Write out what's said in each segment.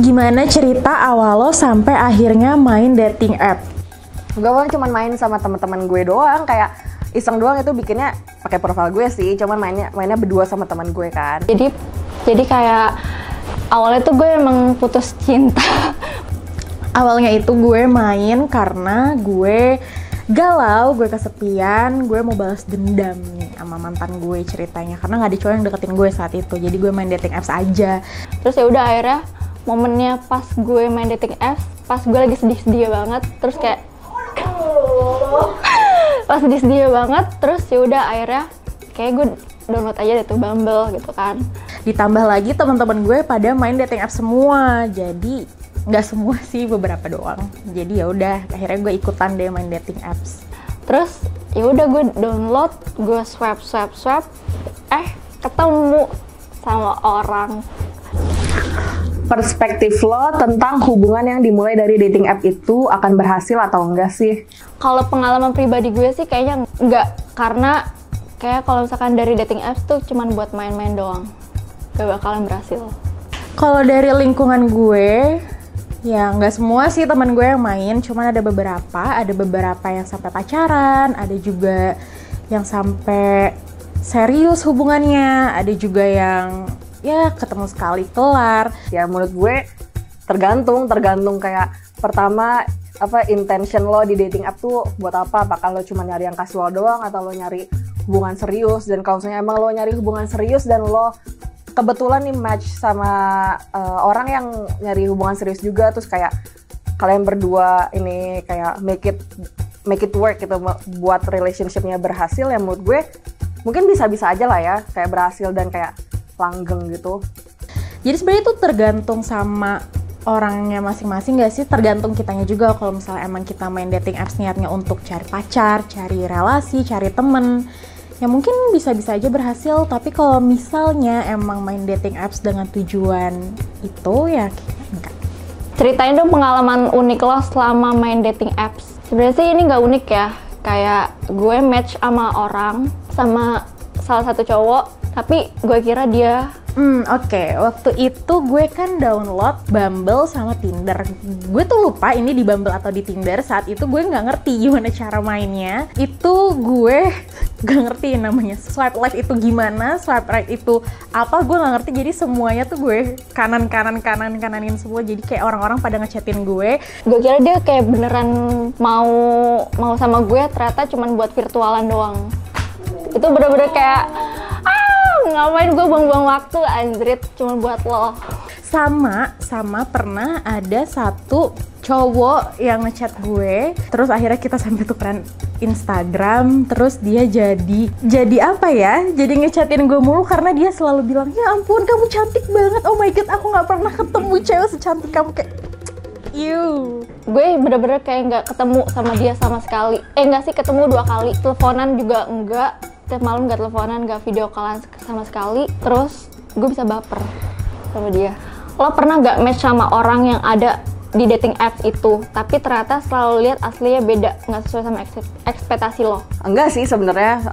Gimana cerita awal lo sampai akhirnya main dating app? Gue kan cuma main sama teman-teman gue doang, kayak iseng doang itu bikinnya pakai profil gue sih, cuman mainnya berdua sama teman gue kan. Jadi kayak awalnya tuh gue emang putus cinta. Awalnya itu gue main karena gue galau, gue kesepian, gue mau balas dendam nih sama mantan gue ceritanya, karena nggak ada cowok yang deketin gue saat itu, jadi gue main dating apps aja. Terus ya udah akhirnya momennya pas gue main dating apps, pas gue lagi sedih-sedih banget, terus kayak pas sedih-sedih banget, terus ya udah akhirnya kayak gue download aja deh tuh Bumble gitu kan. Ditambah lagi teman-teman gue pada main dating apps semua, jadi nggak semua sih, beberapa doang. Jadi ya udah akhirnya gue ikutan deh main dating apps. Terus ya udah gue download, gue swipe, ketemu sama orang. Perspektif lo tentang hubungan yang dimulai dari dating app itu akan berhasil atau enggak sih? Kalau pengalaman pribadi gue sih kayaknya enggak, karena kayak kalau misalkan dari dating apps tuh cuman buat main-main doang, gak bakalan berhasil. Kalau dari lingkungan gue, ya nggak semua sih teman gue yang main, cuman ada beberapa yang sampai pacaran, ada juga yang sampai serius hubungannya, ada juga yang ya ketemu sekali kelar. Ya menurut gue tergantung kayak pertama intention lo di dating app tuh buat apa? Apakah lo cuma nyari yang casual doang atau lo nyari hubungan serius? Dan kalau misalnya emang lo nyari hubungan serius dan lo kebetulan nih match sama orang yang nyari hubungan serius juga, terus kayak kalian berdua ini kayak make it work gitu buat relationshipnya berhasil, ya menurut gue mungkin bisa-bisa aja lah ya kayak berhasil dan kayak langgeng gitu. Jadi sebenarnya itu tergantung sama orangnya masing-masing gak sih? Tergantung kitanya juga. Kalau misalnya emang kita main dating apps niatnya untuk cari pacar, cari relasi, cari temen, ya mungkin bisa-bisa aja berhasil. Tapi kalau misalnya emang main dating apps dengan tujuan itu, ya enggak. Ceritain dong pengalaman unik lo selama main dating apps. Sebenarnya sih ini nggak unik ya, kayak gue match sama orang, sama salah satu cowok, tapi gue kira dia Oke. Waktu itu gue kan download Bumble sama Tinder. Gue tuh lupa ini di Bumble atau di Tinder. Saat itu gue nggak ngerti gimana cara mainnya. Itu gue nggak ngerti namanya. Swipe left itu gimana, swipe right itu apa, gue nggak ngerti. Jadi semuanya tuh gue kananin semua. Jadi kayak orang-orang pada ngechatin gue. Gue kira dia kayak beneran mau sama gue, ternyata cuman buat virtualan doang. Itu bener-bener kayak ngapain gue buang-buang waktu anjrit cuma buat lo. Sama pernah ada satu cowok yang ngechat gue, terus akhirnya kita sampai tukeran Instagram, terus dia jadi apa ya, jadi ngechatin gue mulu karena dia selalu bilang, ya ampun kamu cantik banget, oh my god aku nggak pernah ketemu cewek secantik kamu, kayak gue bener-bener kayak nggak ketemu sama dia sama sekali. Enggak sih, ketemu 2 kali, teleponan juga enggak, tiap malam nggak teleponan, nggak video callan sama sekali. Terus gue bisa baper sama dia. Lo pernah nggak match sama orang yang ada di dating apps itu, tapi ternyata selalu lihat aslinya beda, nggak sesuai sama ekspektasi lo? Enggak sih sebenarnya,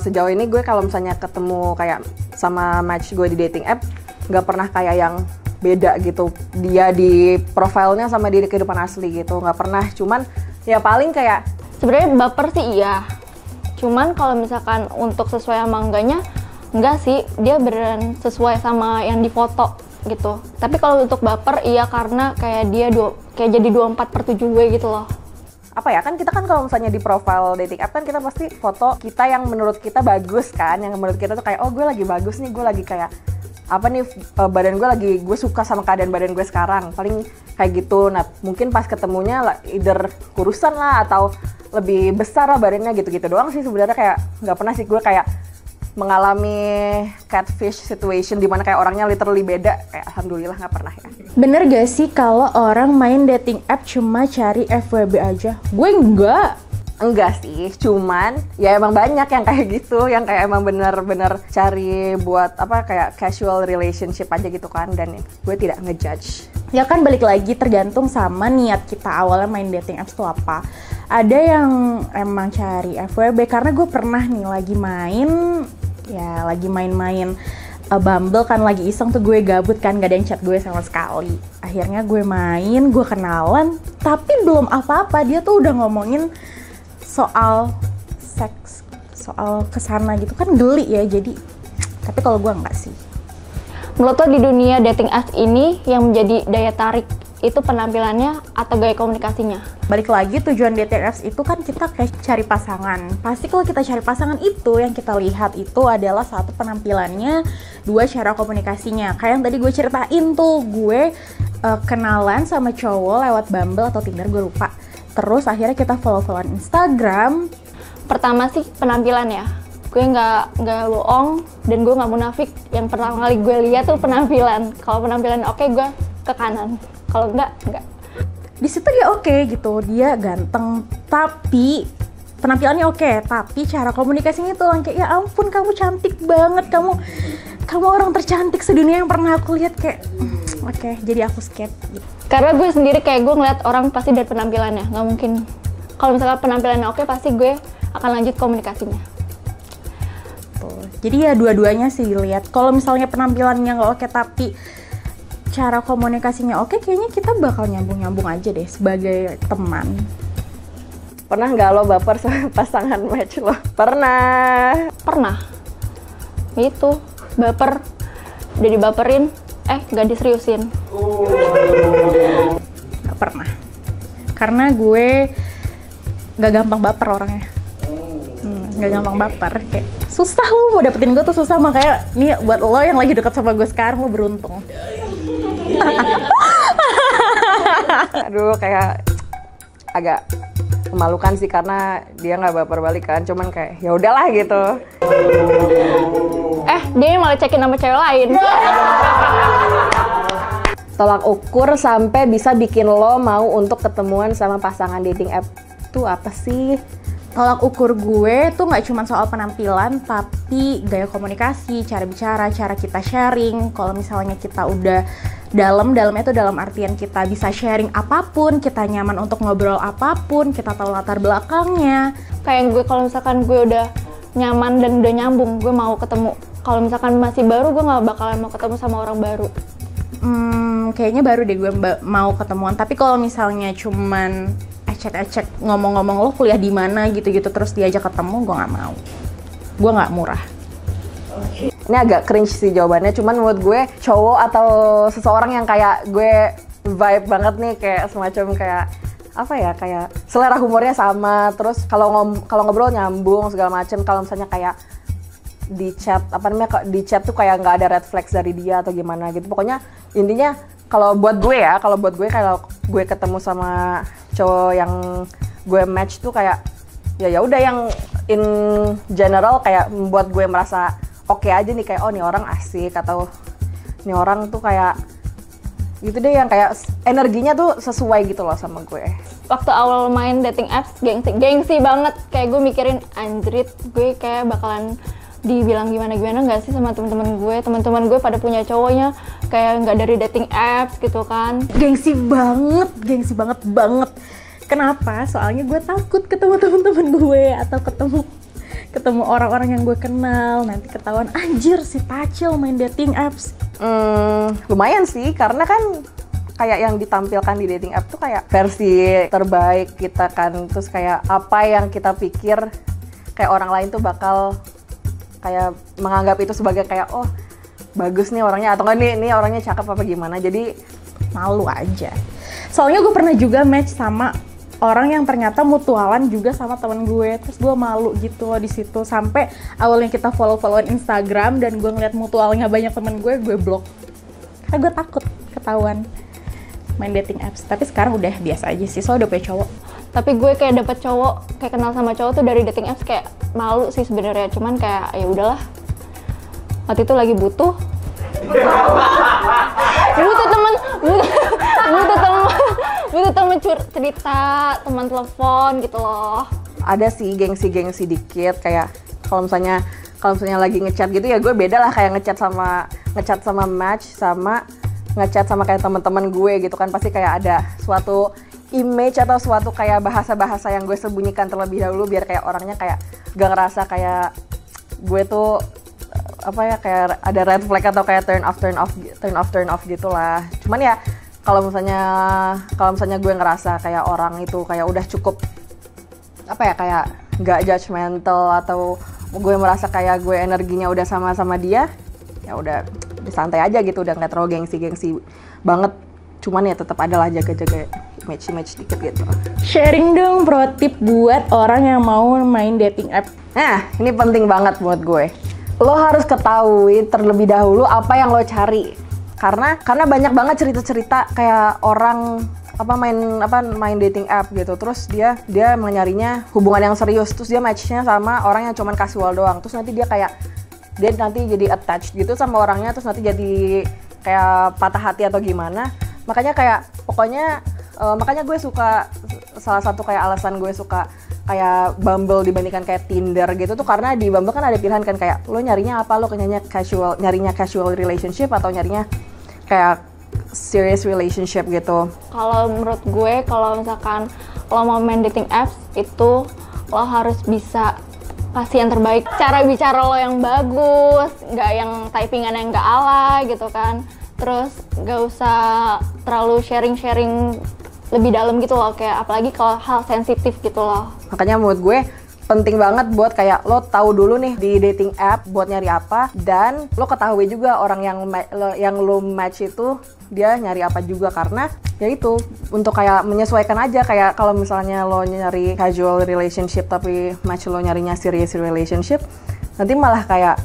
sejauh ini gue kalau misalnya ketemu kayak sama match gue di dating app, nggak pernah kayak yang beda gitu dia di profilnya sama di kehidupan asli gitu, nggak pernah. Cuman ya paling kayak sebenarnya baper sih iya, cuman kalau misalkan untuk sesuai sama enggak sih, dia beneran sesuai sama yang di foto gitu. Tapi kalau untuk baper iya, karena kayak dia kayak jadi 24/7 gue gitu loh. Apa ya, kan kita kan kalau misalnya di profile dating app kan kita pasti foto kita yang menurut kita bagus kan, yang menurut kita tuh kayak oh gue lagi bagus nih, gue lagi kayak apa nih, badan gue suka sama keadaan badan gue sekarang, paling kayak gitu. Nah mungkin pas ketemunya either kurusan lah atau lebih besar lah badannya, gitu-gitu doang sih sebenarnya. Kayak nggak pernah sih gue kayak mengalami catfish situation dimana kayak orangnya literally beda, kayak alhamdulillah nggak pernah ya. Bener gak sih kalau orang main dating app cuma cari FWB aja? Gue Enggak sih, cuman ya emang banyak yang kayak gitu, yang kayak emang bener-bener cari buat apa, kayak casual relationship aja gitu kan, dan gue tidak ngejudge. Ya kan balik lagi tergantung sama niat kita awalnya main dating apps tuh apa. Ada yang emang cari FWB, karena gue pernah nih lagi main Bumble kan lagi iseng tuh, gue gabut kan, gak ada yang chat gue sama sekali. Akhirnya gue main, gue kenalan, tapi belum apa-apa dia tuh udah ngomongin soal seks, soal kesana gitu kan, geli ya. Jadi tapi kalau gue enggak sih. Menurut lo di dunia dating apps ini yang menjadi daya tarik itu penampilannya atau gaya komunikasinya? Balik lagi, tujuan dating apps itu kan kita kayak cari pasangan. Pasti kalau kita cari pasangan itu yang kita lihat itu adalah satu penampilannya, dua cara komunikasinya. Kayak yang tadi gue ceritain tuh, gue kenalan sama cowok lewat Bumble atau Tinder, gue lupa. Terus akhirnya kita follow-followan Instagram. Pertama sih penampilan ya. Gue nggak bohong dan gue nggak munafik. Yang pertama kali gue lihat tuh penampilan. Kalau penampilan oke, gue ke kanan. Kalau enggak. Di situ dia oke gitu, dia ganteng, tapi penampilannya oke, tapi cara komunikasinya itu kayak ya ampun kamu cantik banget, kamu orang tercantik sedunia yang pernah aku lihat, kayak oke, jadi aku skip gitu. Karena gue sendiri kayak gue ngeliat orang pasti dari penampilannya, nggak mungkin. Kalau misalnya penampilannya oke, pasti gue akan lanjut komunikasinya. Tuh. Jadi ya dua-duanya sih lihat. Kalau misalnya penampilannya nggak oke tapi cara komunikasinya oke, kayaknya kita bakal nyambung-nyambung aja deh sebagai teman. Pernah nggak lo baper sama pasangan match lo? Pernah. Itu baper, udah dibaperin, nggak diseriusin. Nggak pernah. Karena gue nggak gampang baper orangnya. Nggak gampang baper, kayak susah lo mau dapetin gue tuh susah. Makanya nih buat lo yang lagi deket sama gue sekarang, lo beruntung. Aduh, kayak agak memalukan sih karena dia nggak baper balik kan, cuman kayak ya udahlah gitu. Dia malah cekin sama cewek lain. Tolak ukur sampai bisa bikin lo mau untuk ketemuan sama pasangan dating app tuh apa sih? Tolak ukur gue tuh nggak cuma soal penampilan, tapi gaya komunikasi, cara bicara, cara kita sharing. Kalau misalnya kita udah dalamnya tuh dalam artian kita bisa sharing apapun, kita nyaman untuk ngobrol apapun, kita tahu latar belakangnya. Kayak gue kalau misalkan gue udah nyaman dan udah nyambung, gue mau ketemu. Kalau misalkan masih baru, gue nggak bakalan mau ketemu sama orang baru. Kayaknya baru deh gue mau ketemuan. Tapi kalau misalnya cuman ecek-ecek ngomong-ngomong lo kuliah di mana gitu-gitu terus diajak ketemu, gue nggak mau. Gue nggak murah. Ini agak cringe sih jawabannya, cuman menurut gue cowok atau seseorang yang kayak gue vibe banget nih, kayak semacam kayak apa ya, kayak selera humornya sama, terus kalau ngobrol nyambung segala macem. Kalau misalnya kayak di chat di chat tuh kayak nggak ada red flags dari dia atau gimana gitu. Pokoknya intinya kalau buat gue kalau gue ketemu sama cowok yang gue match tuh kayak ya udah yang in general kayak membuat gue merasa oke aja nih, kayak oh nih orang asik atau nih orang tuh kayak gitu deh, yang kayak energinya tuh sesuai gitu loh sama gue. Waktu awal main dating apps gengsi banget, kayak gue mikirin anjrit gue kayak bakalan dibilang gimana nggak sih sama teman-teman gue pada punya cowoknya kayak nggak dari dating apps gitu kan. Gengsi banget. Kenapa? Soalnya gue takut ketemu teman-teman gue atau ketemu orang-orang yang gue kenal, nanti ketahuan anjir si Pacil main dating apps. Lumayan sih, karena kan kayak yang ditampilkan di dating app tuh kayak versi terbaik kita kan, terus kayak apa yang kita pikir kayak orang lain tuh bakal kayak menganggap itu sebagai kayak oh bagus nih orangnya, atau enggak nih orangnya cakep apa gimana. Jadi malu aja. Soalnya gue pernah juga match sama orang yang ternyata mutualan juga sama temen gue, terus gue malu gitu di situ. Sampai awalnya kita follow-followan Instagram dan gue ngeliat mutualnya banyak temen gue blok karena gue takut ketahuan main dating apps. Tapi sekarang udah biasa aja sih, soalnya udah punya cowok. Tapi gue kayak dapet cowok, kayak kenal sama cowok tuh dari dating apps, kayak malu sih sebenarnya. Cuman kayak ya udahlah, waktu itu lagi butuh temen cerita, teman telepon gitu loh. ada sih gengsi dikit, kayak kalau misalnya lagi ngechat gitu ya gue beda lah, kayak ngechat sama match sama ngechat sama kayak teman-teman gue gitu kan, pasti kayak ada suatu image atau suatu kayak bahasa-bahasa yang gue sembunyikan terlebih dahulu biar kayak orangnya kayak gak ngerasa kayak gue tuh apa ya, kayak ada red flag atau kayak turn off gitulah. Cuman ya kalau misalnya gue ngerasa kayak orang itu kayak udah cukup apa ya, kayak nggak judgmental atau gue merasa kayak gue energinya udah sama dia, ya udah santai aja gitu, udah nggak terlalu gengsi banget. Cuman ya tetap adalah jaga-jaga image dikit gitu. Sharing dong pro tip buat orang yang mau main dating app. Nah, ini penting banget buat gue. Lo harus ketahui terlebih dahulu apa yang lo cari. Karena banyak banget cerita-cerita kayak orang main dating app gitu. Terus dia nyarinya hubungan yang serius. Terus dia match-nya sama orang yang cuman casual doang. Terus nanti dia nanti jadi attached gitu sama orangnya, terus nanti jadi kayak patah hati atau gimana. Makanya makanya gue suka, salah satu kayak alasan gue suka kayak Bumble dibandingkan kayak Tinder gitu tuh karena di Bumble kan ada pilihan kan, kayak lo nyarinya apa, lo nyarinya casual relationship atau nyarinya kayak serious relationship gitu. Kalau menurut gue, kalau misalkan lo mau main dating apps itu lo harus bisa kasih yang terbaik. Cara bicara lo yang bagus, nggak yang typingan yang nggak ala gitu kan. Terus nggak usah terlalu sharing lebih dalam gitu loh, kayak apalagi kalau hal sensitif gitu loh. Makanya menurut gue penting banget buat kayak lo tahu dulu nih di dating app buat nyari apa, dan lo ketahui juga orang yang lo match itu dia nyari apa juga, karena ya itu untuk kayak menyesuaikan aja. Kayak kalau misalnya lo nyari casual relationship tapi match lo nyarinya serious relationship, nanti malah kayak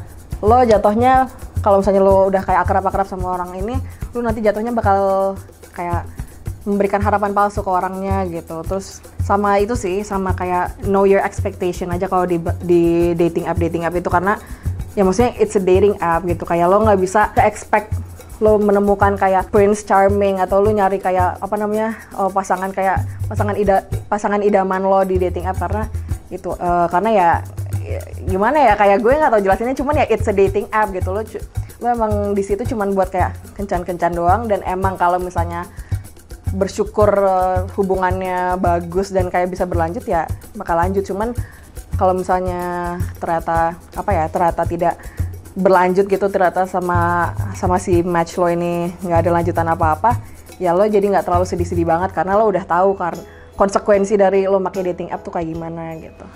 lo jatuhnya, kalau misalnya lo udah kayak akrab-akrab sama orang ini, lo nanti jatuhnya bakal kayak memberikan harapan palsu ke orangnya gitu. Terus sama itu sih, sama kayak know your expectation aja kalau di dating app itu, karena ya maksudnya it's a dating app gitu, kayak lo nggak bisa expect lo menemukan kayak Prince Charming atau lo nyari kayak pasangan idaman lo di dating app, karena itu karena ya gimana ya, kayak gue nggak tahu jelasinnya, cuman ya it's a dating app gitu. Lo emang di situ cuman buat kayak kencan doang, dan emang kalau misalnya bersyukur hubungannya bagus dan kayak bisa berlanjut ya bakal lanjut. Cuman kalau misalnya ternyata tidak berlanjut gitu, ternyata sama si match lo ini nggak ada lanjutan apa-apa, ya lo jadi nggak terlalu sedih-sedih banget karena lo udah tahu kan konsekuensi dari lo pakai dating app tuh kayak gimana gitu.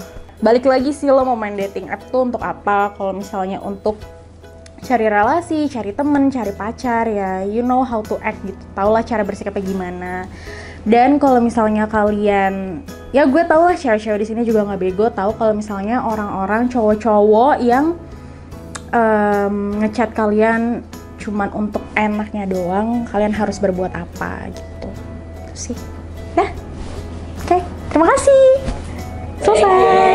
Balik lagi sih, lo mau main dating app tuh untuk apa? Kalau misalnya untuk cari relasi, cari temen, cari pacar, ya you know how to act gitu, tau lah cara bersikapnya gimana. Dan kalau misalnya kalian, ya gue tau lah cewek-cewek di sini juga nggak bego, tahu kalau misalnya orang-orang cowok-cowok yang ngechat kalian cuman untuk enaknya doang, kalian harus berbuat apa gitu. Itu sih. Dah. Oke, terima kasih. Selesai.